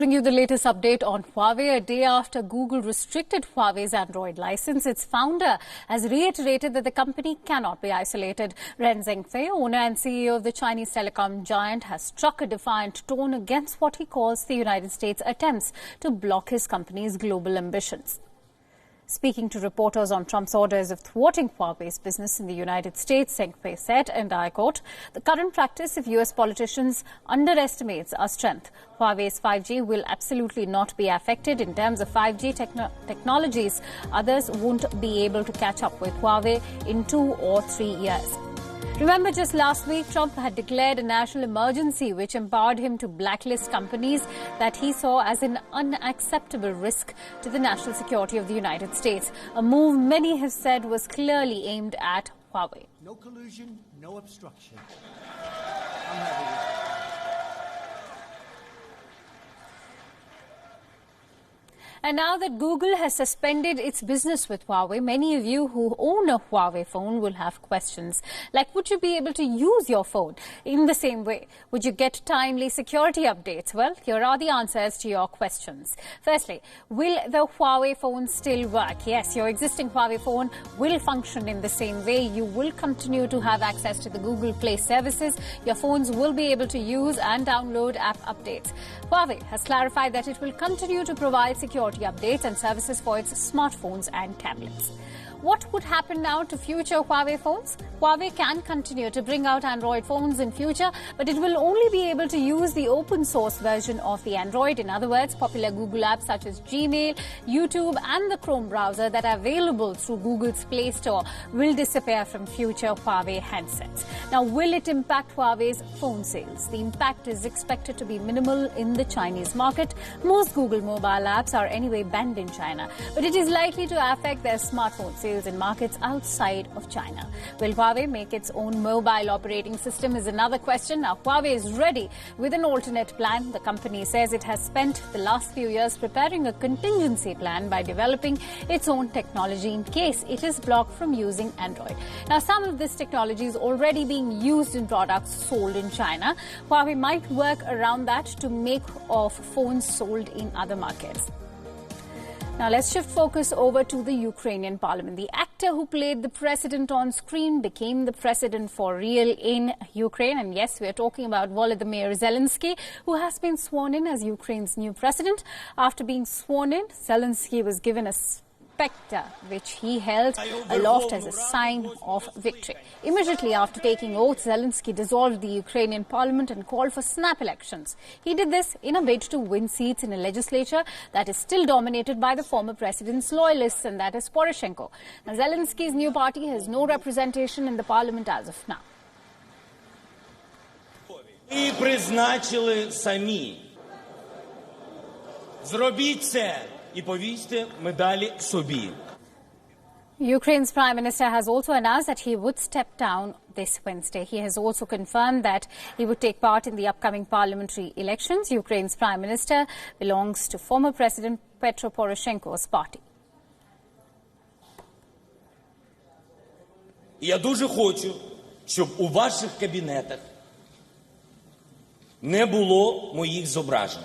Bring you the latest update on Huawei. A day after Google restricted Huawei's Android license, its founder has reiterated that the company cannot be isolated. Ren Zhengfei, owner and CEO of the Chinese telecom giant, has struck a defiant tone against what he calls the United States' attempts to block his company's global ambitions. Speaking to reporters on Trump's orders of thwarting Huawei's business in the United States, Zhengfei said, and I quote, "The current practice of U.S. politicians underestimates our strength. Huawei's 5G will absolutely not be affected. In terms of 5G technologies, others won't be able to catch up with Huawei in 2 or 3 years." Remember, just last week, Trump had declared a national emergency which empowered him to blacklist companies that he saw as an unacceptable risk to the national security of the United States, a move many have said was clearly aimed at Huawei. No collusion, no obstruction. And now that Google has suspended its business with Huawei, many of you who own a Huawei phone will have questions. Like, would you be able to use your phone in the same way? Would you get timely security updates? Well, here are the answers to your questions. Firstly, will the Huawei phone still work? Yes, your existing Huawei phone will function in the same way. You will continue to have access to the Google Play services. Your phones will be able to use and download app updates. Huawei has clarified that it will continue to provide security updates and services for its smartphones and tablets. What would happen now to future Huawei phones? Huawei can continue to bring out Android phones in future, but it will only be able to use the open source version of the Android. In other words, popular Google apps such as Gmail, YouTube and the Chrome browser that are available through Google's Play Store will disappear from future Huawei handsets. Now, will it impact Huawei's phone sales? The impact is expected to be minimal in the Chinese market. Most Google mobile apps are anyway banned in China, but it is likely to affect their smartphone sales in markets outside of China. Will Huawei make its own mobile operating system is another question. Now, Huawei is ready with an alternate plan. The company says it has spent the last few years preparing a contingency plan by developing its own technology in case it is blocked from using Android. Now, some of this technology is already being used in products sold in China. Huawei might work around that to make of phones sold in other markets. Now, let's shift focus over to the Ukrainian parliament. The actor who played the president on screen became the president for real in Ukraine. And yes, we are talking about Volodymyr Zelensky, who has been sworn in as Ukraine's new president. After being sworn in, Zelensky was given a spectre, which he held aloft as a sign of victory. Immediately after taking oath, Zelensky dissolved the Ukrainian parliament and called for snap elections. He did this in a bid to win seats in a legislature that is still dominated by the former president's loyalists, and that is Poroshenko. Now, Zelensky's new party has no representation in the parliament as of now. Ви призначили самі. Зробіть це. І повісьте медалі собі. Ukraine's Prime Minister has also announced that he would step down this Wednesday. He has also confirmed that he would take part in the upcoming parliamentary elections. Ukraine's Prime Minister belongs to former President Petro Poroshenko's party. Я дуже хочу, щоб у ваших кабінетах не було моїх зображень.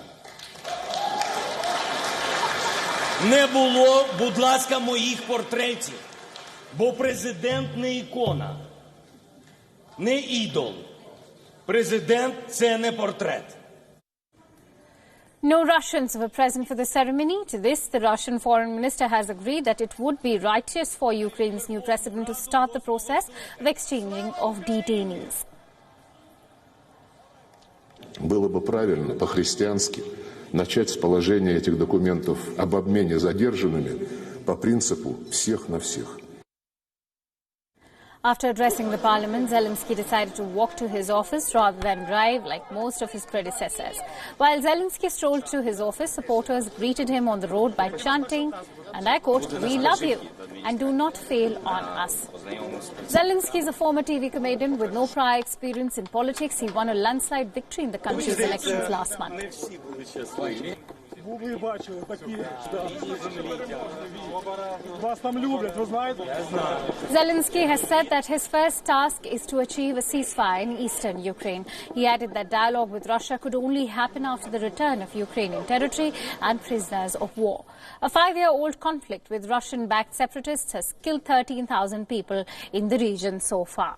Не було, будь ласка, моїх портретів, бо президент не ікона, не ідол. Президент – це не портрет. No Russians were present for the ceremony. To this, the Russian foreign minister has agreed that it would be righteous for Ukraine's new president to start the process of exchanging of detainees. Было бы правильно, по-христиански, начать с положения этих документов об обмене задержанными по принципу «всех на всех». After addressing the parliament, Zelensky decided to walk to his office rather than drive like most of his predecessors. While Zelensky strolled to his office, supporters greeted him on the road by chanting, and I quote, "We love you and do not fail on us." Zelensky is a former TV comedian with no prior experience in politics. He won a landslide victory in the country's elections last month. Ви бачили такі. Вас там люблять, ви знаєте? Zelensky has said that his first task is to achieve a ceasefire in eastern Ukraine. He added that dialogue with Russia could only happen after the return of Ukrainian territory and prisoners of war. A 5-year-old conflict with Russian-backed separatists has killed 13,000 people in the region so far.